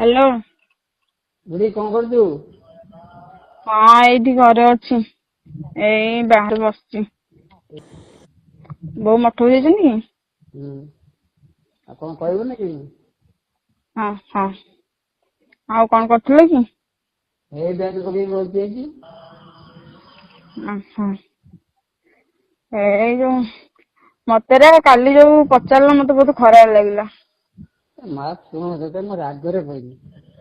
Hello. ବୁଢୀ କଣ କରୁଛୁ? ହଁ ଏଇଠି ଘରେ ଅଛି, ଏଇ ବାହାରେ ବସିଛି। ବୋଉ ମଠକୁ ଯାଇଛନ୍ତି କି? ଆଉ କଣ କହିବୁ ନାକି? ହଁ ହଁ, ଆଉ କଣ କରୁଥିଲେ କି? ଏଇ ବ୍ୟାଗ ପକେଇକି ବସିଛି ଏଇଠି। ଆଚ୍ଛା, ଏଇ ଯୋଉ ମତେରେ କାଲି ଯୋଉ ପଚାରିଲ ମତେ ବହୁତ ଖରାପ ଲାଗିଲା। ମା ଶୁଣ ତତେ ମୁଁ ରାଗରେ କହିଲି,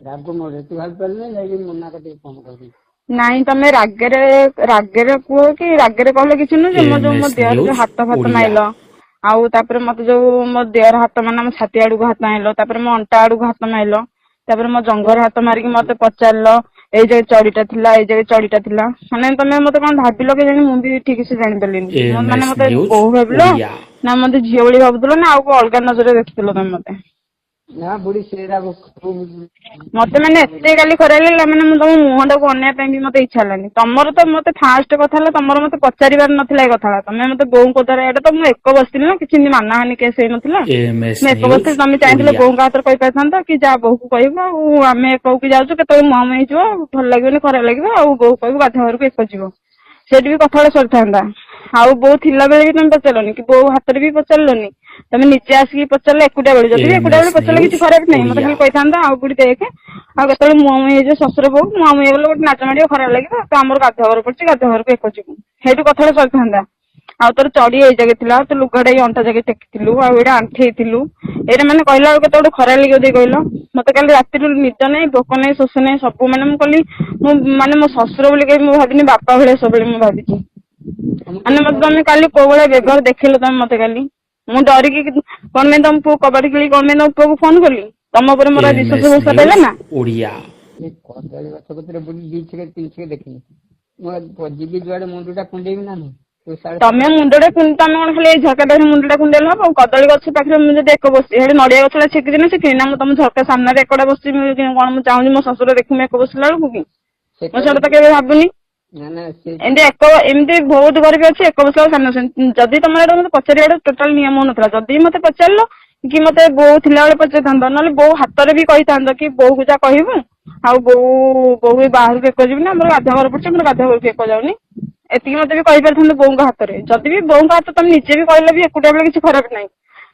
ରାଗ ମୋର ତୁ ଭାବି ପାରିଲୁ ଯାଇକି ମନା କରିଦେଇ ଫୋନ କରିଦେଲି। ନାଇଁ ତମେ ରାଗରେ କୁହ କି ରାଗରେ କହିଲେ କିଛି ନୁହେଁ ଯେ ମୋ AMS ଦେହରେ ଯୋଉ News ହାତ ଫାତ ଓଡ଼ିଆ। ମାଇଲ, ଆଉ ତାପରେ ମତେ ଯୋଉ ମୋ ଦେହର ହାତ ମାନେ ମୋ ଛାତି ଆଡକୁ ହାତ ମାଇଲ, ତାପରେ ମୋ ଅଣ୍ଟା ଆଡକୁ ହାତ ମାଇଲ, ତାପରେ ମୋ ଜଙ୍ଘରେ ହାତ ମାରିକି ମତେ ପଚାରିଲ ଏଇ ଜାଗାରେ ଚଡିଟା ଥିଲା, ଏଇ ଜାଗାରେ ଚଡିଟା ଥିଲା, ମାନେ ତମେ ମତେ କଣ ଭାବିଲ କେଜାଣି ମୁଁ ବି ଠିକ ସେ ଜାଣିପାରିଲିନି। ମାନେ AMS ମତେ News ବୋହୂ ଭାବିଲ ଓଡ଼ିଆ। ନା ମତେ ଝିଅ ଭଳି ଭାବୁଥିଲ ନା ଆଉ କୋଉ ଅଲଗା ନଜରରେ ଦେଖିଥିଲ ତମେ ମତେ? ନା ବୁଢୀ ସେଇଟା ମତେ ମାନେ ଏତେ କାଲି ଖରାପ ଲାଗିଲା, ମାନେ ମୁଁ ତମ ମୁହଁ ଟାକୁ ଅନେଇବା ପାଇଁ ବି ମତେ ଇଚ୍ଛା ହେଲାନି। ତମର ତ ମତେ ଫାଷ୍ଟ କଥା ହେଲା ତମର ମତେ ପଚାରିବାର ନଥିଲା ଏ କଥାଟା, ତମେ ମତେ ବୋଉଙ୍କ ଦ୍ୱାରା ଏଇଟା ତ ମୁଁ ଏକ ବସିଥିଲି ନା, କିଛି ଏମିତି ମାନହାନି କେସ୍ ହେଇନଥିଲା। AMS ମୁଁ ଏକ News ବସିଥିଲି, ତମେ ଚାହିଁଥିଲେ ଓଡ଼ିଆ। ବୋଉଙ୍କ ହାତରେ କହିପାରିଥାନ୍ତ କି ଯାହା ବୋଉକୁ କହିବ, ଆଉ ଆମେ ଏକକୁ ଯାଉଛୁ କେତେବେଳେ ମୁହାଁମୁହିଁ ହେଇଯିବ, ଭଲ ଲାଗିବନି ଖରାପ ଲାଗିବ, ଆଉ ବୋଉ କହିବୁ ଗାଧୁଆ ଘରକୁ ଏକ ଯିବ, ସେଇଠି ବି କଥାଟା ସରିଥାନ୍ତା। ଆଉ ବୋଉ ଥିଲା ବେଳେ ବି ତମେ ପଚାରିଲନି କି ବୋଉ ହାତରେ ବି ପଚାରିଲନି, ତମେ ନିଜେ ଆସିକି ପଚାରିଲ ଏକୁଟିଆ ବେଳେ, ଯଦି ବି ଏକୁଟିଆ ବେଳେ AMS ପଚାରିଲେ News କିଛି ଖରାପ ନାହିଁ, ମତେ ଓଡ଼ିଆ। ଖାଲି କହିଥାନ୍ତା ଆଉ କୋଉଠି ଦେଖେ, ଆଉ କେତେବେଳେ ମୁହାଁମୁହିଁ ହେଇଯିବ ଶଶୁର ବୋହୂ, ମୁହାଁମୁହିଁ ହେଇଗଲେ ଗୋଟେ ଲାଜ ମାଡ଼ିବ ଖରାପ ଲାଗିବ, ତ ଆମର ଗାଧୁଆ ଘର ପଡିଛି ଗାଧୁଆ ଘରକୁ ଏକ ଯିବୁ, ସେଇଠୁ କଥାଟା ସରିଥାନ୍ତା। ଆଉ ତୋର ଚଡି ଏଇ ଜାଗା ଥିଲା, ତୁ ଲୁଗାଟା ଏଇ ଅଣ୍ଟା ଜାଗା ଟେକିଥିଲୁ, ଆଉ ଏଇଟା ଆଣ୍ଠେଇଥିଲୁ, ଏଇଟା ମାନେ କହିଲା ବେଳକୁ କେତେ ଗୋଟେ ଖରାପ ଲାଗିବ ଦେଇ କହିଲ? ମତେ କାଲି ରାତିରୁ ନିଦ ନାହିଁ, ଭୋକ ନାହିଁ, ଶୋଷ ନାହିଁ, ସବୁ ମାନେ ମୁଁ କହିଲି ମୁଁ ମାନେ ମୋ ଶଶୁର ବୋଲି କେବେ ମୁଁ ଭାବିନି, ବାପା ଭଳିଆ ସବୁବେଳେ ମୁଁ ଭାବିଛି। ମାନେ ମତେ ତମେ କାଲି କୋଉ ଭଳିଆ ବ୍ୟବହାର ଦେଖେଇଲ ତମେ ମତେ କାଲି, ମୁଁ ଡରିକି କଣ ପାଇଁ ତମ ପୁଅ କବାଟ ଖେଳିକି କଣ ପାଇଁ ତମ ପୁଅକୁ ଫୋନ କଲି? ତମ ଉପରେ ମୋର ବିଶ୍ୱାସ AMS ଭରସା ପାଇଲା News ନା? ଓଡ଼ିଆ। କଦଳୀ ଗଛ କତିରେ ବୁଲି ଦିଛକେ ତିନିଛକେ ଦେଖିଲି। ମୁଁ ଯିବି ଯୁଆଡେ ମୁଣ୍ଡଟା କୁଣ୍ଡେଇବି ନା ନାହିଁ? ତମେ ମୁଣ୍ଡଟା ତମେ କଣ ଖାଲି ଏଇ ଝରକାଟାରେ ମୁଣ୍ଡଟା କୁଣ୍ଡେଇଲେ ହବ? କଦଳୀ ଗଛ ପାଖରେ ମୁଁ ଯଦି ଏକ ବସିଛି, ସେଠି ନଡିଆ ଗଛଟା ଛେକିଛି ନା ଛେକିନି? ନା ମୁଁ ତମ ଝରକା ସାମ୍ନାରେ ଏକଟା ବସିଛି କଣ ମୁଁ ଚାହୁଁଛି ମୋ ଶଶୁର ଦେଖୁ ମୁଁ ଏକ ବସିଲା ବେଳକୁ କି? ମୁଁ ସେଟା ସେଇଟା ତ ଯଦି କେବେ ଭାବୁନି। ନା ସେ ଏମିତି ବହୁତ ଘରେ ବି ଅଛି ଏକ ବସିଲା ବେଳକୁ ସାମ୍ନା ବସିଛନ୍ତି। ଯଦି ତମର ଏଇଟା ମତେ ପଚାରିବାଟା ଟୋଟାଲ ନିୟମ ନଥିଲା, ଯଦି ମତେ ପଚାରିଲ କି ମତେ ବୋଉ ଥିଲାବେଳେ ପଚାରିଥାନ୍ତ, ନହେଲେ ବୋଉ ହାତରେ ବି କହିଥାନ୍ତ କି ବୋଉକୁ ଯା କହିବୁ, ଆଉ ବୋଉ ବାହାରକୁ ଏକ ଯିବି ନା, ଆମର ଗାଧୁଆ ଘର ପଡିଛି ଆମର ଗାଧୁଆ ଘରକୁ ଏକ ଯାଉନି, ଏତିକି ମତେ ବି କହିପାରିଥାନ୍ତ ବୋଉଙ୍କ ହାତରେ। ଯଦି ବି ବୋଉଙ୍କ ହାତ ତମେ ନିଜେ ବି କହିଲେ ବି ଏକୁଟିଆ ବେଳେ କିଛି ଖରାପ ନାହିଁ,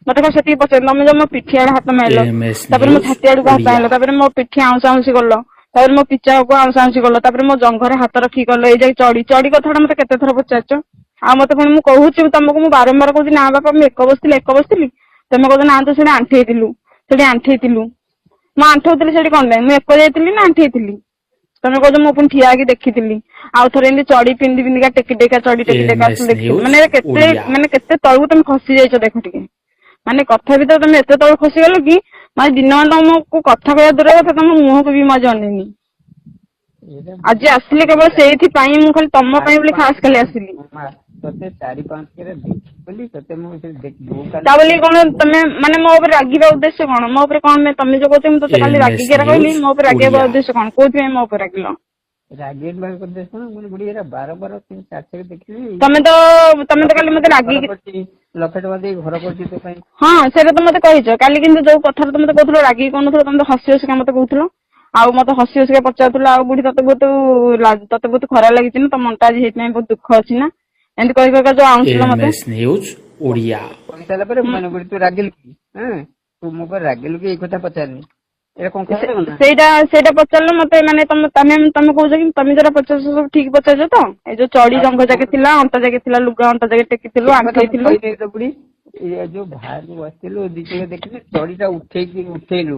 ମତେ କଣ ସେତିକି ପଚାରିଲ? ତମେ ଯୋଉ ମୋ ପିଠି ଆଡେ ହାତ ମାରିଲ, AMS ତାପରେ ମୋ News ଛାତି ଆଡକୁ ହାତ ଓଡ଼ିଆ। ମାରିଲ, ତାପରେ ମୋ ପିଠି ଆଉଁସା ଆଉଁସି କଲ, ତାପରେ ମୋ ପିଚାକୁ ଆଉଁସା ଆଉଁସି କଲ, ତାପରେ ମୋ ଜଙ୍ଘରେ ହାତ ରଖି କଲ, ଏଇ ଯାଇ ଚଡି କଥାଟା ମତେ କେତେ ଥର ପଚାରିଛ? ଆଉ ମତେ ପୁଣି ମୁଁ କହୁଛି ତମକୁ, ମୁଁ ବାରମ୍ବାର କହୁଛି ନା ବାପା ମୁଁ ଏକ ବସିଥିଲି, ତମେ କହୁଛ ନା ତୁ ସେଠି ଆଣ୍ଠେଇଥିଲୁ। ମୁଁ ଆଣ୍ଠଉଥିଲି ସେଠି କଣ ପାଇଁ? ମୁଁ ଏକ ଯାଇଥିଲି ନା ଆଣ୍ଠେଇଥିଲି? ତମେ କହୁଛ ମୁଁ ପୁଣି ଠିଆ ହେଇକି ଦେଖିଥିଲି। ଆଉ ଥରେ ଏମିତି ଚଡି ପିନ୍ଧିକା ଟେକି ଚଡି ଟେକି AMS ଆସିଲି ଦେଖିଥିଲି, News ମାନେ ଓଡ଼ିଆ। କେତେ ତଳକୁ ତମେ ଖସି ଯାଇଛ ଦେଖ ଟିକେ। ମାନେ କଥା ଭିତରେ ତମେ ଏତେ ତଳକୁ ଖସିଗଲ କି, ମାନେ ଦିନମାନ ତମକୁ କଥା କହିବା ଦୂର କଥା, ତମ ମୁହଁକୁ ବି ମୁଁ ଆଜି ଅନେଇନି। ଆଜି ଆସିଲି କେବଳ ସେଇଥିପାଇଁ, ମୁଁ ଖାଲି ତମ ପାଇଁ ବୋଲି ଖାସ୍ ଖାଲି ଆସିଲି। ତତେ 4-5 ଥର ଦେଖି ବୋଲି ତତେ ମୁଁ ତା ବୋଲି କଣ ତମେ ମାନେ ମୋ ଉପରେ ରାଗିବା ଉଦ୍ଦେଶ୍ୟ କଣ? ମୋ ଉପରେ କଣ ତମେ ଯୋଉ କହୁଛ ମୁଁ ତତେ କାଲି AMS ରାଗିକି କହିଲି, News ମୋ ଉପରେ ରାଗିବା ଓଡ଼ିଆ। ଉଦ୍ଦେଶ୍ୟ କଣ? କୋଉଥିପାଇଁ ମୋ ଉପରେ ରାଗିଲ? ରାଗେଟ ବାର କରିଦେ ଶୁଣ ମୁଁ ବୁଢୀ ଏରା ବାର 3-4 ଦେଖିଲି। ତମେ ତ ଲକ୍ଷେ କାଲି ଟଙ୍କା ମତେ ଦେଇ ଘର ରାଗିକି କରିଛି, ଲକ୍ଷେ ଟଙ୍କା ଦେଇ ଘର କରିଛି ତୋ ପାଇଁ। ହଁ ସେଇଟା ତ ମତେ କହିଛ କାଲି, କିନ୍ତୁ ଯୋଉ କଥାରେ ତ ମତେ କହୁଥିଲ ରାଗିକି କହୁନଥିଲ, ତମେ ତ ହସି ହସିକା ମତେ କହୁଥିଲ। ଆଉ ମତେ ହସି ହସିକା ପଚାରୁଥିଲ, ଆଉ ବୁଢୀ ତତେ ବହୁତ ଖରାପ ଲାଗିଛି ନା, ତମ ମନଟା ଆଜି ସେଇଥିପାଇଁ ବହୁତ ଦୁଃଖ ଅଛି ନା, ଏମିତି କହିକା ଯୋଉ ଆଉଁସିଲ ମତେ। AMS News Odia. କହିସାରିଲା ପରେ ମାନେ ବୁଢୀ ତୁ ରାଗିଲୁ କି? ତୁ ମୋ ଉପରେ ରାଗିଲୁ କି? ଏଇ କଥା ପଚାରନି। ଏଇଟା କଣ ଖରାପ ଲାଗିବ ନା? ସେଇଟା ପଚାରିଲ ମତେ, ମାନେ ତମେ କହୁଛ କି ତମେ ଯୋଉଟା ପଚାରୁଛ ସବୁ ଠିକ ପଚାରୁଛ ତ? ଏଇ ଯୋଉ ଚଡି ଜଙ୍ଘ ଜାଗା ଥିଲା, ଅଣ୍ଟା ଜାଗା ଥିଲା, ଲୁଗା ଅଣ୍ଟା ଜାଗା ଟେକିଥିଲୁ, ସେ କଥା ମୁଁ ଆଣ୍ଠେଇଥିଲୁ। କହିଦେବି ତ ବୁଢୀ। ଏଇ ଯୋଉ ବାହାରକୁ ବସିଥିଲୁ ଦିଜଣ ଦେଖିଲି, ଚଡିଟା ଉଠେଇଲୁ।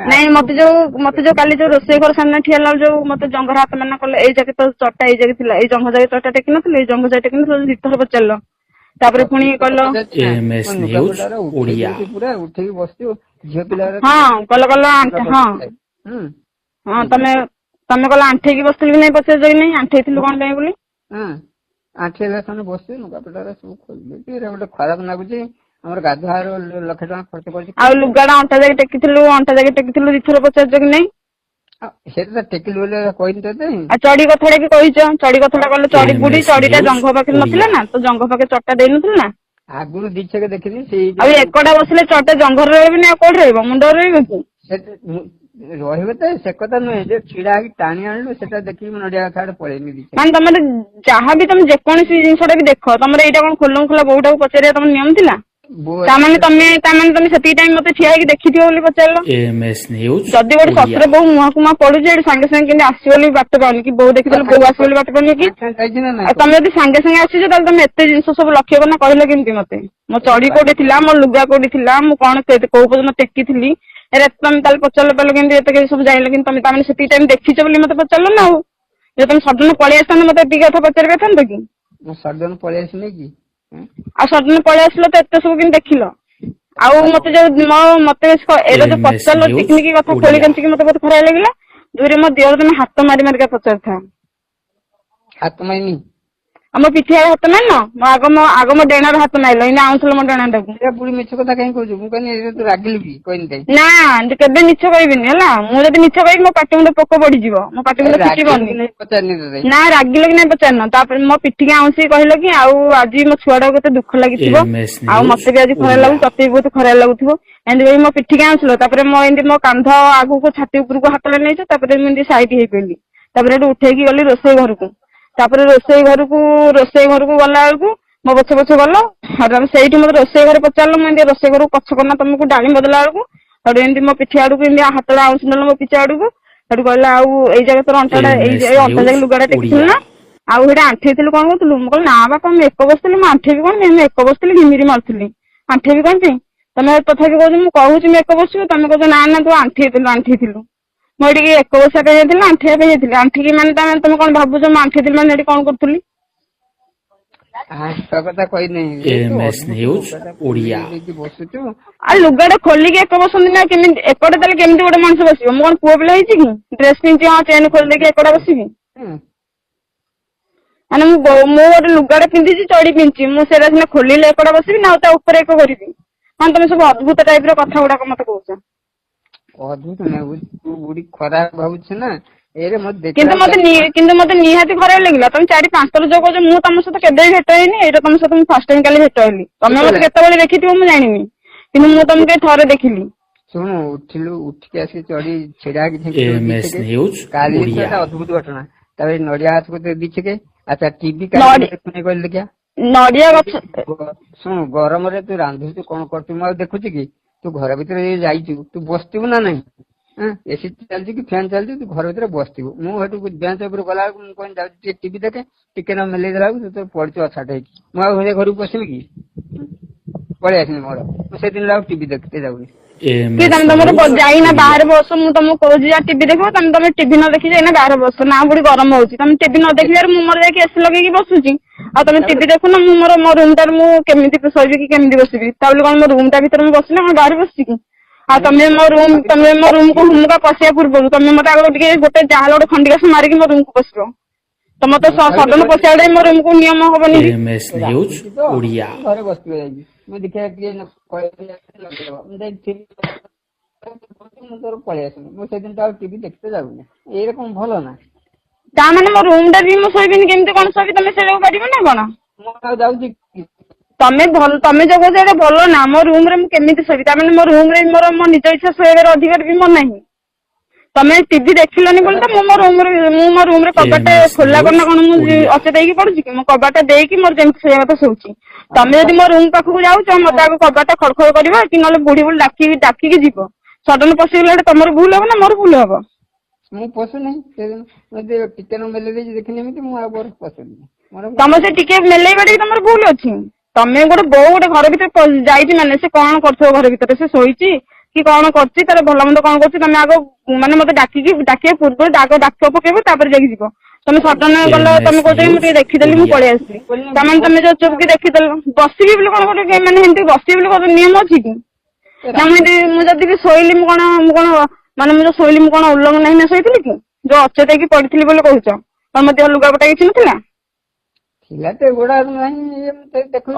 ନାଇଁ ମତେ ଯୋଉ କାଲି ଯୋଉ ରୋଷେଇ ଘର ସାମ୍ନା ଠିଆ ହେଲା ଯୋଉ ମତେ ଜଙ୍ଘର ହାତ ମାନ କଲେ, ଏଇ ଜାଗା ତ ଚଟା ଏଇ ଜାଗା ଥିଲା, ଏଇ ଜଙ୍ଘ ଜାଗା ଚଟା ଟେକିନଥିଲି, ଏଇ ଜଙ୍ଘ ଜାଗା ଟେକିନଥିଲି, ଦିଥର ପଚାରିଲ। ତାପରେ ପୁଣି କହିଲ AMS News ଲୁଗାପଟା ଉଠେଇ ଓଡ଼ିଆ। ଦଉଛି, ପୁରା ଉଠେଇକି ବସିଛୁ। ଝିଅ ପିଲା ହଁ ହଁ ତମେ କହିଲ ଆଣ୍ଠେଇକି ବସିଥିଲି କି ନାଇଁ ପଚାରୁଛ କି ନାଇଁ, ଆଣ୍ଠେଇଥିଲୁ କଣ ପାଇଁ ବୋଲି? ଆଣ୍ଠେଇଲା ସାମନେ ବସିଛୁ, ଲୁଗାପଟା ସବୁ ଖୋଲି ଦେଇଛୁ, ଏରା ଗୋଟେ ଖରାପ ଲାଗୁଛି। ଆମର ଗାଧୁଆଘର ଲକ୍ଷେ ଟଙ୍କା ଖର୍ଚ୍ଚ କରିଛି ଆଉ କିଏ? ଲୁଗାଟା ଅଣ୍ଟା ଜାଗା ଟେକିଥିଲୁ ଦିଥର ପଚାରୁଛ କି ନାଇଁ? ସେଇଟା ତ ଟେକିଲୁ ବୋଲି କହିନି ତତେ। ଆଉ ଚଡି କଥାଟା ବି କହିଛ, ଚଡି କଥାଟା କହିଲ, ଚଡି ବୁଢୀ AMS ଚଡିଟା News ଜଙ୍ଘ ପାଖରେ ନଥିଲା ଓଡ଼ିଆ। ନା, ତ ଜଙ୍ଘ ପାଖରେ ଚଟା ଦେଇନଥିଲା ନା? ଆଗରୁ ଦିଛକେ ଦେଖିଲି ସେଇ ଆଉ ଯୋଉ ଏକଟା ବସିଲେ ଚଟା ଜଙ୍ଘରେ ରହିବନି ଆଉ କୋଉଠି ରହିବ? ମୁଣ୍ଡରେ ରହିବ କି? ରହିବ ତ ସେ କଥା ନୁହେଁ ଯେ ଛିଡା ହେଇକି ଟାଣି ଆଣିଲୁ ସେଟା ଦେଖିକି ମୁଁ ନଡିଆ ଗଛ ଆଡେ ପଳେଇନି ଦିଶା। ମାନେ ତମର ଯାହାବି ତମେ ଯେକୌଣସି ଜିନିଷଟା ବି ଦେଖ, ତମର ଏଇଟା କଣ ଖୋଲମ ଖୋଲା ବୋଉଟାକୁ ପଚାରିବା ତମର ନିୟମ ଥିଲା? ତାମାନେ ତମେ ସେତିକି ଟାଇମ ମତେ ଠିଆ ହେଇକି ଦେଖିଥିବ ବୋଲି ପଚାରିଲ। AMS News ଯଦି ଗୋଟେ ଓଡ଼ିଆ। ଶଶୁର ବୋଉ ମୁହଁକୁ ମୁହଁ ପଡୁଛି ଏଠି ସାଙ୍ଗେ ସାଙ୍ଗେ କେମିତି ଆସିବ ବୋଲି ବାଟ ପାଉନି କି, ବୋଉ ଦେଖିଦେଲେ ବୋଉ ଆସିବ ବୋଲି ବାଟ ପାଉନି କି? ଯାଇଛି ନା ଆଉ ନାଇଁ? ତମେ ଯଦି ସାଙ୍ଗେ ସାଙ୍ଗେ ଆସିଛ ତାହେଲେ ତମେ ଏତେ ଜିନିଷ ସବୁ ଲକ୍ଷ୍ୟ କରିନା କହିଲ କେମିତି ମତେ? ମୋ ଚଢି କୋଉଠି ଥିଲା, ମୋ ଲୁଗା କୋଉଠି ଥିଲା, ମୁଁ କଣ କୋଉ ପର୍ଯ୍ୟନ୍ତ ଟେକିଥିଲି, ଏରା ତମେ ତାହେଲେ ପଚାରିଲ ତାହେଲେ କେମିତି ଏତେ କିଛି ସବୁ ଜାଣିଲ? କିନ୍ତୁ ତମେ ତାମାନେ ସେତିକି ଟାଇମ ଦେଖିଛ ବୋଲି ମତେ ପଚାରିଲ ନା ଆଉ। ଯଦି ତମେ ସଡନ ପଳେଇ ଆସିଥାନ୍ତ ମତେ ଏତିକି କଥା ପଚାରି ପାରିଥାନ୍ତ କି? ମୁଁ ସଡନ ପଳେଇ ଆସିନି କି? ଆଉ ସଡନ ପଳେଇ ଆସିଲ ତ ଏତେ ସବୁ କେମିତି ଦେଖିଲ? ଆଉ ମତେ ମତେ ଏରା ଯୋଉ AMS ପଚାରିଲ News ଟିକିନିକି କଥା ଖୋଳି ଓଡ଼ିଆ। କେଞ୍ଚିକି ମତେ ବହୁତ ଖରାପ ଲାଗିଲା। ଦୁଇରେ ମୋ ଦେହରେ ତମେ ହାତ ମାରି ମାରିକା ପଚାରୁଥା। ହାତ ମାଇନି ଆଉ ମୋ ପିଠି ଆଡେ ହାତ ମାରିନ? ମୋ ଡେଣାର ହାତ ମାରିଲ, ଏଇନା ଆଉଁଥିଲ ମୋ ଡେଣାଟାକୁ। ଏରା ବୁଢୀ ମିଛ କଥା କାହିଁ କହୁଛୁ? ମୁଁ କହିନି ତୁ ରାଗିଲୁ କି କହିନି କାଇଁ? ନା କେବେ ମିଛ କହିବିନି ହେଲା। ମୁଁ ଯଦି ମିଛ କହିବି ମୋ ପାଟି ମୁଣ୍ଡ ପୋକ ପଡିଯିବ, ମୋ ପାଟି ମୁଣ୍ଡ ରାଗିଲୁ ଫିଟିବନି। କି ନାଇଁ ପଚାରିନି ତତେ। ନା ରାଗିଲ କି ନାଇଁ ପଚାରିନ। ତାପରେ ମୋ ପିଠିକି ଆଉଁସିକି କହିଲ କି ଆଉ ଆଜି ମୋ ଛୁଆଟାକୁ କେତେ ଦୁଃଖ ଲାଗିଥିବ, AMS ଆଉ News ମତେ ବି ଆଜି ଖରାପ ଓଡ଼ିଆ। ଲାଗୁଛି, ତତେ ବି ବହୁତ ଖରାପ ଲାଗୁଥିବ, ଏମିତି କହିକି ମୋ ପିଠିକି ଆଉଁସିଲ। ତାପରେ ଏମିତି ମୋ କାନ୍ଧ ଆଗକୁ ଛାତି ଉପରକୁ ହାତଟା ନେଇଛ, ତାପରେ ମୁଁ ଏମିତି ସାଇଡ ହେଇପଇଲି। ତାପରେ ଏଠୁ ଉଠେଇକି ଗଲି ରୋଷେଇ ଘରକୁ। ତାପରେ ରୋଷେଇ ଘରକୁ ଗଲା ବେଳକୁ ମୋ ପଛେ ପଛେ ଗଲ। ତମେ ସେଇଠି ମତେ ରୋଷେଇ ଘରେ ପଚାରିଲ, ମୁଁ ଏମିତି ରୋଷେଇ ଘରକୁ ପଛ କରିନା ତମକୁ ଡାଳିମ୍ବ ଦେଲା ବେଳକୁ ସେଠୁ ଏମିତି ମୋ ପିଠି ଆଡକୁ ଏମିତି ହାତଟା ଆଉଁସି ନେଲ ମୋ ପିଠି ଆଡକୁ। ସେଠୁ କହିଲା ଆଉ ଏଇ ଜାଗା ତୋର ଅଣ୍ଟାଟା AMS ଏଇ ଅଣ୍ଟା News ଜାଗା ଲୁଗାଟା ଟେକିଥିଲୁ ଓଡ଼ିଆ। ନା? ଆଉ ସେଇଟା ଆଣ୍ଠେଇଥିଲୁ କଣ କରୁଥିଲୁ? ମୁଁ କହିଲି ନା ବାପା ମୁଁ ଏକ ବସିଥିଲି, ମୁଁ ଆଣ୍ଠେଇବି କଣ ପାଇଁ, ମୁଁ ଏକ ବସିଥିଲି ଘିମିରି ମାରୁଥିଲି, ଆଣ୍ଠେଇବି କଣ ପାଇଁ? ତମେ ତଥାପି କହୁଛ ମୁଁ କହୁଛି ମୁଁ ଏକ ବସିବି, ତମେ କହୁଛ ନା ତୁ ଆଣ୍ଠେଇଥିଲୁ। ମୁଁ ଏଠିକି ଏକ ବସିବା ପାଇଁ ଯାଇଥିଲି ନା ଆଣ୍ଠେଇବା ପାଇଁ ଯାଇଥିଲି? ଆଣ୍ଠିକି ମାନେ ତମେ କଣ ଭାବୁଛ ମୁଁ ଆଣ୍ଠେଇଥିଲି ମାନେ ଏଠି କଣ କରୁଥିଲି? ତୋ କଥା କହିନି ତୁ AMS ଅଦ୍ଭୁତ News ଲୁଗାଟା ଓଡ଼ିଆ। ଖୋଲି ଦେଇକି ବସୁଛୁ। ଆଉ ଲୁଗାଟା ଖୋଲିକି ଏକ ବସନ୍ତି ନା କେମିତି? ଏପଟେ ତାହେଲେ କେମିତି ଗୋଟେ ମଣିଷ ବସିବ? ମୁଁ କଣ ପୁଅ ପିଲା ହେଇଛି କି ଡ୍ରେସ ପିନ୍ଧି ହଁ ଚେନ୍ ଖୋଲି ଦେଇକି ଏକଡା ବସିବି? ମାନେ ମୁଁ ଗୋଟେ ଲୁଗାଟା ପିନ୍ଧିଛି, ଚଡି ପିନ୍ଧିଛି, ମୁଁ ସେଇଟା ସିନା ଖୋଲିଲେ ଏକଡା ବସିବି ନା ଆଉ ତା ଉପରେ ଏକ କରିବି? ହଁ ତମେ ସବୁ ଅଦ୍ଭୁତ ଟାଇପ ର କଥା ଗୁଡାକ ମତେ କହୁଛ। ଅଦ୍ଭୁତ ନୁହେଁ, ତୁ ବୁଢୀ ଖରାପ ଭାବୁଛୁ ନା। ଏଇରେ ମତେ ଦେଖିଲା କିନ୍ତୁ ମତେ ନିହାତି ଖରାପ ଲାଗିଲା। ତମେ 4-5 ଥର ଯୋଉ କହୁଛ, ମୁଁ ତମ ସହିତ କେବେ ବି ଭେଟ ହେଇନି, ଏଇଟା ତମ ସହିତ ମୁଁ ଫାର୍ଷ୍ଟ ଟାଇମ କାଲି ଭେଟ ହେଲି। ତମେ ମତେ କେତେବେଳେ ଦେଖିଥିବ ମୁଁ ଜାଣିନି, କିନ୍ତୁ ମୁଁ ତମକୁ ଏଇ ଥରେ ଦେଖିଲି। ଶୁଣୁ ଉଠିକି ଆସିକି ଚଢି ଛିଡା ହେଇକି ଝିଙ୍କି ଦବୁ AMS ଦିଛକେ। News କାଲି ତ ଓଡ଼ିଆ। ଏଟା ଅଦ୍ଭୁତ ଘଟଣା। ତାପରେ ନଡିଆ ହାତକୁ ଦିଛକେ। ଆଚ୍ଛା ଟିଭି କାହିଁକି ଦେଖୁନି କହିଲୁ ଦେଖିଆ? ନଡିଆ ଗଛ ଶୁଣୁ ଗରମରେ ତୁ ରାନ୍ଧୁଛୁ କଣ କରୁଛୁ ମୁଁ ଆଉ ଦେଖୁଛି କି? ତୁ ଘର ଭିତରେ ଯାଇଛୁ, ତୁ ବସିଥିବୁ ନା ନାଇଁ? ଏସି ଚାଲିଛି କି ଫ୍ୟାନ ଚାଲିଛି, ତୁ ଘର ଭିତରେ ବସିଥିବୁ। ମୁଁ ସେଠୁ ବେଞ୍ଚ ଉପରେ ଗଲା ବେଳକୁ ମୁଁ କହିଲି ଯାଉଛି ଟିକେ ଟିଭି ଦେଖେ, ଟିକେ ନା ମେଲେଇ ଦେଲା ବେଳକୁ ତୁ ପଡିଛୁ ଅଛାଟ ହେଇକି। ମୁଁ ଆଉ ଘରକୁ ପଶିବି କି? ପଳେଇ ଆସିଲି ମୋର। ମୁଁ ସେଦିନ ଆଉ ଟିଭି ଦେଖତେ ଯାଉନି। କି AMS ତମେ ତମର News ଯାଇନା ଓଡ଼ିଆ। ବାହାରେ ବସ, ମୁଁ ତମକୁ କହୁଛି ଯା ଟିଭି ଦେଖିବ, ତମେ ଟିଭି ନ ଦେଖି ଯାଇନା ବାହାରେ ବସ। ନା ବୁଢୀ ଗରମ ହଉଛି, ତମେ ଟିଭି ନ ଦେଖିବାରୁ ମୁଁ ମୋର ଯାଇକି ଏସି ଲଗେଇକି ବସୁଛି। ଆଉ ତମେ ଟିଭି ଦେଖୁନ, ମୁଁ ମୋ ରୁମ ଟାରେ ମୁଁ କେମିତି ଶୋଇବି କି କେମିତି ବସିବି? ତା ବୋଲି କଣ ମୋ ରୁମ ଟା ଭିତରେ ମୁଁ ବସିନା କଣ ବାହାରେ ବସିଛି କି? ଆଉ ତମେ ମୋ ରୁମକୁ ହୁମୁକା ପଶିବା ପୂର୍ବରୁ ତମେ ମତେ ଆଗ ଟିକେ ଗୋଟେ ଯାହାହେଲେ ଗୋଟେ ଖଣ୍ଡିକାସ ମାରିକି ମୋ ରୁମକୁ ପଶିବ। ତମେ ତ ସଡନ ପଶିବା ମୋ ରୁମକୁ ନିୟମ ହବନି କି? AMS News ରାଗିଛି ତ ଓଡ଼ିଆ। ଘରେ ବସିଥିବ ଯାଇକି। ମୁଁ ଦେଖିବା କିଏ ଲଗେଇବ, ମୁଁ ଯାଇକି ମୁଁ ତୋର ପଳେଇ ଆସିଲି। ମୁଁ ସେଦିନ ଆଉ ଟିଭି ଦେଖତେ ଯାଉନି। ଏଇରେ କଣ ଭଲ ନା? ତା ମାନେ ମୋ ରୁମ ଟା ବି ମୁଁ ଶୋଇବିନି, କେମିତି କଣ ଶୋଇବି ତମେ ସେଇଟାକୁ ପାରିବ ନା କଣ? ମୁଁ ଆଉ ଯାଉଛି କି? ତମେ ଯୋଉ କହୁଛ ଏଇଟା ଭଲ ନା। ମୋ ରୁମ ରେ ମୁଁ କେମିତି ଶୋଇବି? ତା ମାନେ ମୋ ରୁମ ରେ ମୋର ମୋ ନିଜ ଇଚ୍ଛା ଶୋଇବାର ଅଧିକାର ବି ମୋର ନାହିଁ। ତମେ ଟିଭି ଦେଖିଲନି ବୋଲି ତ ମୁଁ ମୋ ରୁମ ରେ କବାଟ AMS ଖୋଲା News କରିନା କଣ ମୁଁ ଓଡ଼ିଆ। ଅଚେତ ହେଇକି ପଡୁଛି କି? ମୁଁ କବାଟ ଦେଇକି ମୋର ଯେମିତି ଶୋଇବା କଥା ଶୋଉଛି। ତମେ ଯଦି ମୋ ରୁମ ପାଖକୁ ଯାଉଛ, ମତେ ଆଗ କବାଟ ଖଡ ଖଡ କରିବ କି ନହେଲେ ବୁଢୀ ବୋଲି ଡାକିକି ଯିବ। ସଡନ ପଶିଗଲେ ଏଇଟା ତମର ଭୁଲ ହବ ନା ମୋର ଭୁଲ ହବ? ମୁଁ ପଶୁନାହିଁ ସେଦିନ ଟିକେ ମେଲେଇ ଦେଇଛି ଦେଖିନି ଏମିତି, ମୁଁ ଆଉ ପଶୁନି। ତମେ ସେ ଟିକେ ମେଲେଇ ବାଡି ତମର ଭୁଲ ଅଛି। ତମେ ଗୋଟେ ବୋଉ ଗୋଟେ ଘର ଭିତରେ ଯାଇଛି ମାନେ ସେ କଣ କରୁଥିବ ଘର ଭିତରେ? ସେ ଶୋଇଛି କି କଣ କରୁଛି, ତାର ଭଲ ମନ୍ଦ କଣ କରୁଛି, ତମେ ଆଗ ମାନେ ମତେ ଡାକିବା ପୂର୍ବରୁ ଡାକ ପକେଇବ, ତାପରେ ଯାଇକି ଯିବ। ତମେ ସଡନ ଗଲ, AMS ତମେ କହୁଛ ମୁଁ News ଟିକେ ଦେଖିଦେଲି ମୁଁ ଓଡ଼ିଆ। ପଳେଇ ଆସିଲି। ତାମାନେ ତମେ ଯୋଉ ଚୁପ୍ କି ଦେଖିଦେଲ, ବସିବି ବୋଲି କଣ ଗୋଟେ ମାନେ ଏମିତି ବସିବି ବୋଲି କଣ ନିୟମ ଅଛି କି? ନା ମୁଁ ଯଦି ବି ଶୋଇଲି ମୁଁ କଣ ମାନେ ମୁଁ ଯୋଉ ଶୋଇଲି ମୁଁ କଣ ଉଲଂଘନ ହେଇନା ଶୋଇଥିଲି କି? ଯୋଉ ଅଚେତ ହେଇକି ପଡିଥିଲି ବୋଲି କହୁଛ, ତମ ଦେହ ଲୁଗାପଟା କିଛି ନଥିଲା? ଥିଲା ତ ଗୋଡ ନାହିଁ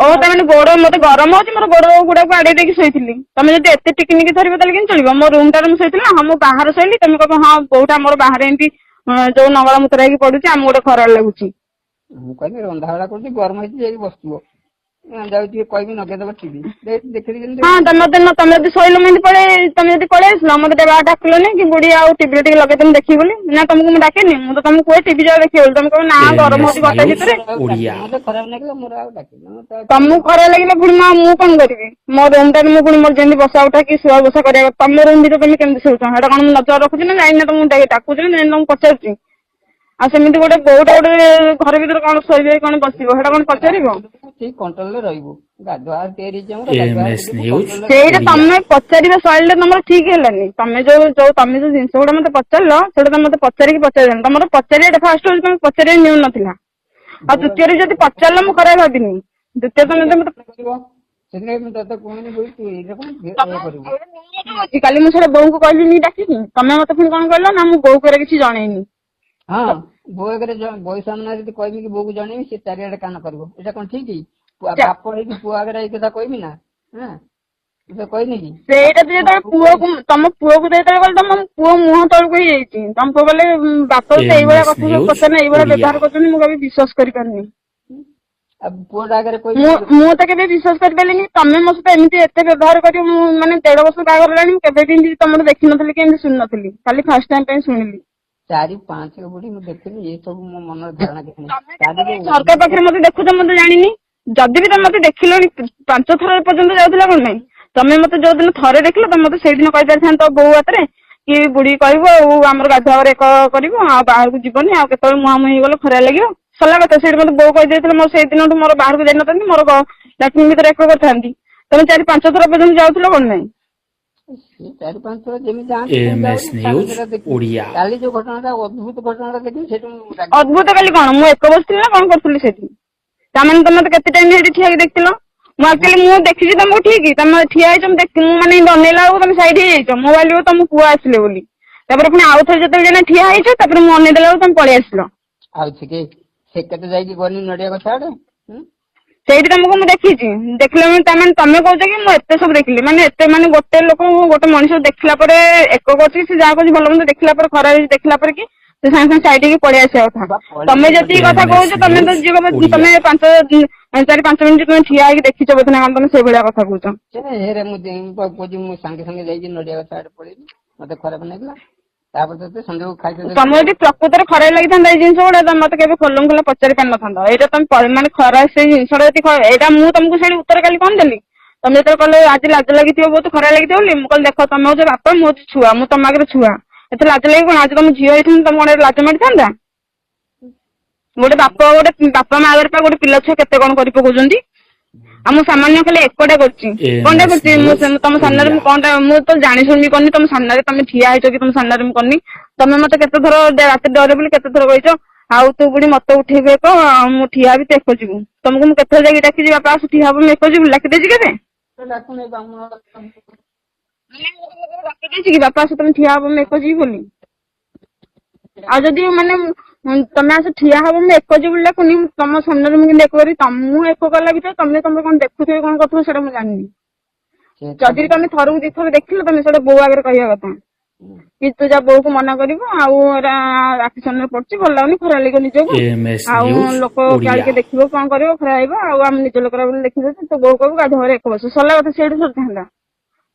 ଓ ତାମାନେ ଗୋଡ ମତେ ଗରମ ହଉଛି ମୋର ଗୋଡ ଗୁଡାକୁ ଆଡେଇ ଦେଇକି ଶୋଇଥିଲି। ତମେ ଯଦି ଏତେ ଟିକିନିକି ଧରିବ ତାହେଲେ କେମିତି ଚଳିବ? ମୋ ରୁମ ଟାରେ ମୁଁ ଶୋଇଥିଲି ନା। ହଁ ମୁଁ ବାହାରେ ଶୋଇଲି, ତମେ କହିବ ହଁ କୋଉଟା ମୋର ବାହାରେ ଏମିତି ଯୋଉ ନଙ୍ଗଳା ମୁତରା ହେଇକି ପଡୁଛି, ଆମକୁ ଗୋଟେ ଖରାପ ଲାଗୁଛି। ମୁଁ କହିଲି ରନ୍ଧା ବଢା କରୁଛି ଗରମ ହେଇଛି ଯାଇକି ବସିଥିବ। ଯାଉଛି କହିବି ନଗେଇଦବ ଟିଭି ଦେଖିଲି ହଁ ତମେ ଯଦି ଶୋଇଲ ତମେ ଯଦି ପଳେଇ ଆସିଲ ମତେ ଟିକେ ଡାକିଲନି କି ବୁଢୀ ଆଉ ଟିଭିରେ ଟିକେ ଲଗେଇଦେମି ଦେଖିବି ବୋଲି ନା ତମକୁ ମୁଁ ଡାକେନି ମୁଁ ତ ତମକୁ କୁହେ ଟିଭି ଯାଅ ଦେଖିବ ବୋଲି ତମେ କହିବ ନା ଗରମ MS ହଉଛି ଘର News ଭିତରେ ଓଡ଼ିଆ ମତେ ଖରାପ ଲାଗିଲା ମୋର ଆଉ ଡାକିଲି ତମକୁ ଖରାପ ଲାଗିଲେ ପୁଣି ମୁଁ କଣ କରିବି ମୋ ରୁମ ଟାରେ ମୁଁ ପୁଣି ମୋର ଯେମିତି ବସା ଉଠା କି ଶୁଆ ବସା କରିବା ତମ ରୁମ ଭିତରେ ତମେ କେମିତି ଶୋଉଛ ସେଇଟା କଣ ମୁଁ ନଜର ରଖୁଛି ନା ଯାଇନା ତମକୁ ଡାକୁଛି ନା ତମକୁ ପଚାରୁଛି ଆଉ ସେମିତି ଗୋଟେ ବୋଉଟା ଗୋଟେ ଘର ଭିତରେ କଣ ଶୋଇବେ କଣ ବସିବ ସେଇଟା କଣ ପଚାରିବ ଠିକ କଣ୍ଟ୍ରୋଲରେ ରହିବୁ ଗାଧୁଆ ତିଆରି ହେଇଛି ଆମର ଗାଧୁଆ MS News ସେଇଟା ଓଡ଼ିଆ ତମେ ପଚାରିବା ଶୈଳୀଟା ତମର ଠିକ ହେଲାନି ତମେ ତମେ ଯୋଉ ଜିନିଷ ଗୁଡା ମତେ ପଚାରିଲ ସେଇଟା ତମେ ମତେ ପଚାରିକି ପଚାରିଲନି ତମର ପଚାରିବାଟା ଫାଷ୍ଟ ହଉଛି ତମେ ପଚାରିବା ନିୟମ ନଥିଲା ଆଉ ଦ୍ୱିତୀୟରେ ଯଦି ପଚାରିଲ ମୁଁ ଖରାପ ଭାବିନି ଦ୍ୱିତୀୟ ତମେ କରିବ ସେଥିପାଇଁ ମୁଁ ତତେ କୁହନି ବୋଉ ତୁ ଏଇଟା କଣ ଏଇଆ କରିବୁ କାଲି ମୁଁ ସେଇଟା ବୋଉଙ୍କୁ କହିଲିନି ଡାକିକି ତମେ ମତେ ପୁଣି କଣ କହିଲ ନା ମୁଁ ବୋଉକୁ ଏରା କିଛି ଜଣେଇନି ହଁ ବୋଉ ଆଗରେ ବୋଉ ସାମ୍ନାରେ ଯଦି କହିବି କି ବୋଉକୁ ଜଣେଇବି ସେ ଚାରିଆଡେ କାନ କରିବ ଏଇଟା କଣ ଠିକ ବାପ ହେଇକି ପୁଅ ଆଗରେ ଏଇ କଥା କହିବି ନା ହଁ କହିନି କି ସେଇଟା ତ ଯେତେବେଳେ ପୁଅକୁ ତମ ପୁଅକୁ ଯେତେବେଳେ କହିଲ ତମ ପୁଅ ମୁହଁ ତଳକୁ ହେଇଯାଇଛି ତମ ପୁଅ କହିଲେ ବାପ ତ ଏଇଭଳିଆ MS କଥା ସବୁ News ପଚାରିଲେ ଏଇଭଳିଆ ଓଡ଼ିଆ ବ୍ୟବହାର କରୁଛନ୍ତି ମୁଁ କେବେ ବିଶ୍ୱାସ କରିପାରୁନି ଆଉ ପୁଅଟା ଆଗରେ କହିବି ମୁଁ ତ କେବେ ବିଶ୍ୱାସ କରିପାରିଲିନି ତମେ ମୋ ସହିତ ଏମିତି ଏତେ ବ୍ୟବହାର କରିବ ମୁଁ ମାନେ 1.5 ବର୍ଷ ବାହାଘର ହେଲାଣି ମୁଁ କେବେ ବି ଏମିତି ତମଠୁ ଦେଖିନଥିଲି କି ଏମିତି ଶୁଣିନଥିଲି କାଲି ଫାର୍ଷ୍ଟ ଟାଇମ ପାଇଁ ଶୁଣିଲି 4-5 ବୁଢୀ ମୁଁ ଦେଖିଲି ଏ ସବୁ ମୋ ମନରେ ଧାରଣା କିଛି ନାହିଁ ଝରକା ପାଖରେ ମତେ ଦେଖୁଛ ମତେ ଜାଣିନି ଯଦି ବି ତମେ ମତେ ଦେଖିଲଣି 5 ଥର ପର୍ଯ୍ୟନ୍ତ ଯାଉଥିଲା କଣ ନାହିଁ ତମେ ମତେ ଯୋଉଦିନ ଥରେ ଦେଖିଲ ତମେ ମତେ ସେଇଦିନ କହିପାରିଥାନ୍ତ ବୋଉ ହାତରେ କି ବୁଢୀ କହିବ ଆଉ ଆମର ଗାଧୁଆଘରେ ଏକ କରିବ ଆଉ ବାହାରକୁ ଯିବନି ଆଉ କେତେବେଳେ ମୁହାଁମୁହିଁ ହେଇଗଲେ ଖରାପ ଲାଗିବ ସରିଲା କଥା ସେଇଠି ମତେ ବୋଉ କହିଦେଇଥିଲେ ମୋର ସେଇଦିନଠୁ ମୋର ବାହାରକୁ ଯାଇନଥାନ୍ତି ମୋର ଲାଟ୍ରିନ୍ ଭିତରେ ଏକ କରିଥାନ୍ତି ତମେ 4-5 ଥର ପର୍ଯ୍ୟନ୍ତ ଯାଉଥିଲ କଣ ନାହିଁ 4-5 ଥର ଯେମିତି ଯାଆନ୍ତି ସେମିତି MS ଯାଉଛି News ସେଟା ଦେଖିବି ଓଡ଼ିଆ କାଲି ଯୋଉ ଘଟଣାଟା ଅଦ୍ଭୁତ ଘଟଣାଟା ଦେଖିବି ସେଇଠୁ ଅଦ୍ଭୁତ କାଲି କଣ ମୁଁ ଏକ ବସିଥିଲି ନା କଣ କରୁଥିଲି ସେଠି ତାମାନେ ତମେ ମତେ କେତେ ଟାଇମ ସେଠି ଠିଆ ହେଇକି ଦେଖିଥିଲ ମୁଁ ଆକ୍ଚୁଆଲି ମୁଁ ଦେଖିଛି ତମକୁ ଠିକ ତମେ ଠିଆ ହେଇଛ ମୁଁ ମାନେ ଅନେଇଲା ବେଳକୁ ତମେ ସାଇଡ ହେଇଯାଇଛ ମୁଁ ଭାବିଲି ତମ ପୁଅ ଆସିଲେ ବୋଲି ତାପରେ ପୁଣି ଆଉ ଥରେ ଯେତେବେଳେ ଜଣେ ଠିଆ ହେଇଛ ତାପରେ ମୁଁ ଅନେଇ ଦେଲା ବେଳକୁ ତମେ ପଳେଇ ଆସିଲ ଆଉ ସେ କେତେ ଯାଇକି ଗଲି ନଡିଆ ଗଛ ଆଡେ ସେଇଠି ତମକୁ ମୁଁ ଦେଖିଛି ଦେଖିଲା ମାନେ ତାମାନେ ତମେ କହୁଛ କି ମୁଁ ଏତେ ସବୁ ଦେଖିଲି ମାନେ ଏତେ ମାନେ ଗୋଟେ ଲୋକ ଗୋଟେ ମଣିଷ ଦେଖିଲା ପରେ ଏକ କରୁଛି ସେ ଯାହା କରୁଛି ଭଲ ମନ୍ଦ ଦେଖିଲା ପରେ ଖରାପ ହେଇଛି ଦେଖିଲା ପରେ କି ସେ ସାଙ୍ଗେ ସାଙ୍ଗେ ସାଇଡ ହେଇକି ପଳେଇ ଆସିବା କଥା ତମେ ଯେତିକି କଥା MS କହୁଛ ତମେ News ତ ଯିବ ଓଡ଼ିଆ ତମେ 4-5 ମିନିଟ୍ ତମେ ଠିଆ ହେଇକି ଦେଖିଛ ବୋଧେ ନା କଣ ତମେ ସେଇଭଳିଆ କଥା କହୁଛ ହେରେ ମୁଁ କହୁଛି ମୁଁ ସାଙ୍ଗେ ସାଙ୍ଗେ ଯାଇକି ନଡିଆ ଗଛ ଆଡେ ପଳେଇଲି ମତେ ଖରାପ ଲାଗିଲା ତାପରେ ତତେ ସନ୍ଧ୍ୟାକୁ ଖାଇତେ ତମେ ଯଦି ପ୍ରକୃତରେ ଖରାପ ଲାଗିଥାନ୍ତା ଏଇ ଜିନିଷ ଗୁଡା ତମେ ମତେ କେବେ ଖୋଲମ ଖୋଲା ପଚାରି ପାରିନଥାନ୍ତ ଏଇଟା ତମେ ମାନେ ଖରାପ ସେଇ ଜିନିଷଟା ଯଦି ଏଇଟା ମୁଁ ତମକୁ ସେଠି ଉତ୍ତର କାଲି କଣ ଦେଲି ତମେ ଯେତେବେଳେ କହିଲ ଆଜି ଲାଜ ଲାଗିଥିବ ବହୁତ ଖରାପ ଲାଗିଥିବ ବୋଲି ମୁଁ କହିଲି ଦେଖ ତମେ ହଉଛି ବାପା ମୁଁ ହଉଛି ଛୁଆ ମୁଁ ତମ ଆଗରେ ଛୁଆ ଏତେ ଲାଜ ଲାଗିବ କଣ ଆଜି ତମ ଝିଅ ହେଇଥାନ୍ତା ତମ ଗୋଟେ ଲାଜ ମାଡିଥାନ୍ତା ଗୋଟେ ବାପା ମା ଆଗରେ ଗୋଟେ ପିଲା ଛୁଆ କେତେ କଣ କରି ପକଉଛନ୍ତି ଆଉ ମୁଁ ସାମାନ୍ୟ ଖାଲି ଏକଟା କରୁଛି କଣଟା MS କରୁଛି News ମୁଁ ତମ ସାମ୍ନାରେ ଓଡ଼ିଆ ମୁଁ କଣଟା ମୁଁ ତ ଜାଣି ଶୁଣି କରିନି ତମ ସାମ୍ନାରେ ତମେ ଠିଆ ହେଇଛ କି ତମ ସାମ୍ନାରେ ମୁଁ କରିନି ତମେ ମତେ କେତେ ଥର ରାତି ଡରେ ବୋଲି କେତେ ଥର କହିଛ ଆଉ ତୁ ବୁଢୀ ମତେ ଉଠେଇବୁ ଏକ ମୁଁ ଠିଆ ହେବି ତୁ ଏକ ଯିବୁ ତମକୁ ମୁଁ କେତେଥର ଯାଇକି ଡାକିଛି ବାପା ଆସ ଠିଆ ହବ ମୁଁ ଏକ ଯିବୁ ଡାକି ଦେଇଛି କେବେ ଡାକି ଦେଇଛି କି ବାପା ଆସ ତମେ ଠିଆ ହବ ମୁଁ ଏକ ଯିବି ବୋଲି ଆଉ ଯଦି ମାନେ ତମେ ଆସ ଠିଆ ହବ ମୁଁ ଏକ ଯିବି ବୋଲି ଡାକୁନି ତମ ସାମ୍ନାରେ ମୁଁ କିନ୍ତୁ ଏକ କରିବି ମୁଁ ଏକ କଲା ଭିତରେ ତମେ କଣ ଦେଖୁଥିବ କଣ କରୁଥିବ ସେଇଟା ମୁଁ ଜାଣିନି ଯଦି ତମେ ଥରକୁ 2 ଥର ଦେଖିଲ ତମେ ସେଇଟା ବୋଉ ଆଗରେ କହିବା କଥା କି ତୁ ଯା ବୋଉକୁ ମନା କରିବୁ ଆଉ ଏରା ଆଖି ସାମ୍ନାରେ ପଡୁଛି ଭଲ ଲାଗୁନି ଖରାପ ଲାଗିବ ନିଜକୁ MS ଆଉ News ଲୋକ ଓଡ଼ିଆ କାଳିକେ ଦେଖିବ କଣ କରିବ ଖରାପ ହେବ ଆଉ ଆମେ ନିଜ ଲୋକରା ବୋଲି ଦେଖିଦେଉଛି ତୋ ବୋଉ କହିବୁ ଗାଧୁଆଘରେ ଏକ ବସିବୁ ସରିଲା କଥା ସେଇଠୁ ସରିଥାନ୍ତା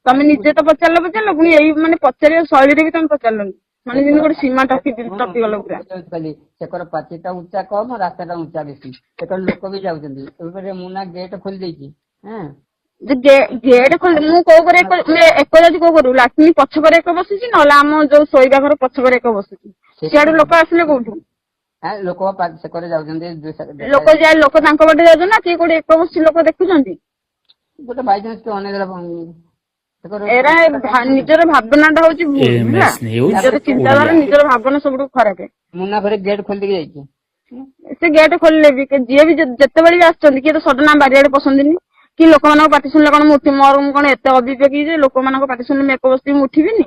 ତମେ ନିଜେ ତ ପଚାରିଲ ପୁଣି ଏଇ ମାନେ ପଚାରିବା ଶୈଳୀରେ ବି ତମେ ପଚାରିଲନି ମାନେ ଯେମିତି ଗୋଟେ ସୀମା ଟପିଗଲ ପୁରା ସେକର ପାଚିଟା ଉଞ୍ଚା କମ ରାସ୍ତାଟା ଉଞ୍ଚା ବେଶୀ ସେକର ଲୋକ ବି ଯାଉଛନ୍ତି ଏବେ ମୁଁ ନା ଗେଟ୍ ଖୋଲି ଦେଇଛି ଗେଟ୍ ଖୋଲି ମୁଁ କୋଉ ଘରେ ଏକ ଯଦି କୋଉ ଘରୁ ଲାଟ୍ରିନ୍ ପଛକରେ ଏକ ବସିଛି ନହେଲେ ଆମ ଯୋଉ ଶୋଇବା ଘର ପଛକରେ ଏକ ବସିଛି ସିଆଡୁ ଲୋକ ଆସିଲେ କୋଉଠୁ ଲୋକ ସେକରେ ଯାଉଛନ୍ତି ଲୋକ ତାଙ୍କ ବାଟେ ଯାଉଛନ୍ତି ନା କିଏ କୋଉଠି ଏକ ବସିଛି ଲୋକ ଦେଖୁଛନ୍ତି ଗୋଟେ ବାଇଚାନ୍ସ କିଏ ଅନେଇଦେଲା ଏରା ନିଜର ଭାବନା ଟା ହଉଛି ଭୁଲ ହେଲା MS News ନିଜର ଚିନ୍ତାଧାରା ଓଡ଼ିଆ ନିଜର ଭାବନା ସବୁଠୁ ଖରାପ ମୁନା ଘରେ ଗେଟ୍ ଖୋଲିଦେଇକି ଯାଇଛି ସେ ଗେଟ୍ ଖୋଲିଲେ ବି ଯିଏ ବି ଯେତେବେଳେ ବି ଆସିଛନ୍ତି କିଏ ତ ସଡନ ବାରିଆଡେ ପଶନ୍ତିନି କି ଲୋକମାନଙ୍କ ପାଟି ଶୁଣିଲେ କଣ ମୋର କଣ ଏତେ ଅବିବେକି ଯେ ଲୋକମାନଙ୍କ ପାଟି ଶୁଣିଲେ ମୁଁ ଏକ ବସିବି ମୁଁ ଉଠିବିନି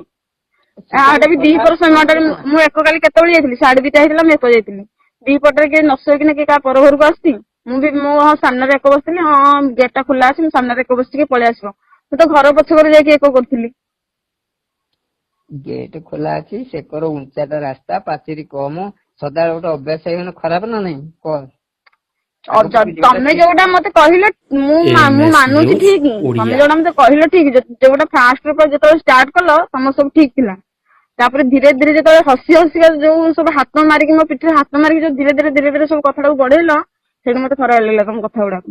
ଆଉଟା ବି ଦିପହର ସମୟଟାରେ ମୁଁ ଏକ କାଲି କେତେବେଳେ ଯାଇଥିଲି 2:30 ହେଇଥିଲା ମୁଁ ଏକ ଯାଇଥିଲି ଦିପଟରେ କିଏ ନ ଶୋଇକିନା କିଏ କାହା ପର ଘରକୁ ଆସିଛି ମୁଁ ବି ମୋ ସାମ୍ନାରେ ଏକ ବସିଥିଲି ହଁ ଗେଟ୍ ଟା ଖୋଲା ଅଛି ମୁଁ ସାମ୍ନାରେ ଏକ ବସିଛି ପଳେଇ ଆସିବ ମୁଁ ତ ଘର ପଛକରେ ଯାଇକି ଏକ କରୁଥିଲି ଗେଟ୍ ଖୋଲା ଅଛି ସେକର ଉଞ୍ଚାଟା ରାସ୍ତା ପାଚେରୀ କମ ସଦାବେଳେ ଗୋଟେ ଅଭ୍ୟାସ ହେଇଗଲେ ଖରାପ ନା ନାଇଁ କହ ତମେ ଯୋଉଟା ମତେ କହିଲ ମୁଁ MS ମାନୁଛି News ଠିକ। ଓଡ଼ିଆ। ତମେ ଯୋଉଟା ମତେ କହିଲ ଠିକ, ଯୋଉଟା ଫାଷ୍ଟ ଯେତେବେଳେ ଷ୍ଟାର୍ଟ କଲ ତମର ସବୁ ଠିକ ଥିଲା। ତାପରେ ଧୀରେ ଧୀରେ ଯେତେବେଳେ ହସି ହସିକା ଯୋଉ ସବୁ ହାତ ମାରିକି ମୋ ପିଠିରେ ହାତ ମାରିକି ଯୋଉ ଧୀରେ ଧୀରେ ସବୁ କଥାଟାକୁ ବଢେଇଲ, ସେଇଟା ମତେ ଖରାପ ଲାଗିଲା ତମ କଥା ଗୁଡାକୁ।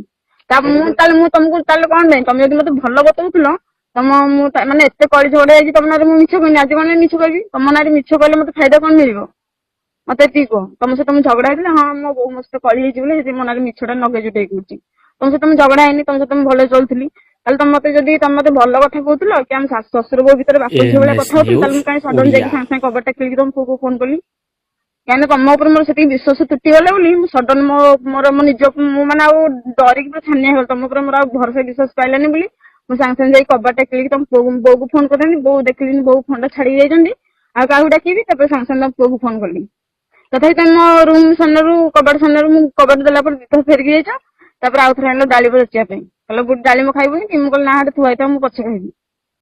ତାପରେ ମୁଁ ତମକୁ ତାହେଲେ କଣ ପାଇଁ, ତମେ ଯଦି ମତେ ଭଲ ବତଉଥିଲ ମୁଁ ମାନେ ଏତେ କଳି ଝଗଡା ହେଇଛି ତମ ନାଁରେ ମୁଁ ମିଛ କହିନି, ଆଜି କଣ ମିଛ କହିବି? ତମ ନାଁରେ ମିଛ କହିଲେ ମତେ ଫାଇଦା କଣ ମିଳିବ? ମତେ ଏତିକି କୁହ। ତମ ସହିତ ମୁଁ ଝଗଡା ହେଇଥିଲା, ହଁ ମୋ ବୋଉ ମୋ ସହିତ କଳି ହେଇଛି ବୋଲି ସେଥିପାଇଁ ମୋ ନାଁରେ ମିଛଟା ନଗେଇ ଜୁଟେଇ କହୁଛି। ତମ ସହିତ ମୁଁ ଝଗଡା ହେଇନି, ତମ ସହିତ ମୁଁ ଭଲରେ ଚଳୁଥିଲି। ତାହେଲେ ତମେ ମତେ ଭଲ କଥା କହୁଥିଲ କି ଆମ ଶ୍ୱଶୁର ବୋଉ ଭିତରେ ବାପ ଝିଅ ଭଳିଆ MS କଥା ହଉଥିଲି, ତାହେଲେ News ମୁଁ କାହିଁ ସଡନ ଯାଇକି ଓଡ଼ିଆ। ସାଙ୍ଗେ ସାଙ୍ଗେ କବାଟଟା ଖେଳିକି ତମ ପୁଅକୁ ଫୋନ କଲି? କାହିଁକିନା ତମ ଉପରେ ମୋର ସେତିକି ବିଶ୍ୱାସ ତୁଟିଗଲା ବୋଲି ମୁଁ ସଡନ ମୋର ମୋ ନିଜକୁ ମୁଁ ମାନେ ଆଉ ଡରିକି ପୁରା ଛାନିଆ ହେଇଗଲି। ତମ ଉପରେ ମୋର ଆଉ ଭରସା ବିଶ୍ୱାସ ପାଇଲାନି ବୋଲି ମୁଁ ସାଙ୍ଗେ ସାଙ୍ଗେ ଯାଇ କବାଟଟା ଖେଳିକି ତମ ବୋଉକୁ ଫୋନ କରିଥାନ୍ତି। ବୋଉ ଦେଖିଲିନି, ବୋଉ ଫୋନଟା ଛାଡିକି ଯାଇଛନ୍ତି, ଆଉ କାହାକୁ ଡାକିବି? ତାପରେ ସାଙ୍ଗେ ସାଙ୍ଗେ ତମ ପୁଅକୁ ଫୋନ କଲି। ତଥାପି ତମ ରୁମ ସାମ୍ନାରୁ କବାଟ ସାମ୍ନାରୁ ମୁଁ କବାଟ ଦେଲା ପରେ ଦିଥର ଫେରିକି ଯାଇଛ। ତାପରେ ଆଉ ଥରେ ଆଣିଲ ଡାଳିମ୍ବ ଯାଚିବା ପାଇଁ, କହିଲ ଡାଳିମ୍ବ ଖାଇବୁନି କି? ମୁଁ କହିଲି ନା, ହେଟା ଥୁଆ ହେଇଥାଉ, ମୁଁ ପଛେ ଖାଇବି।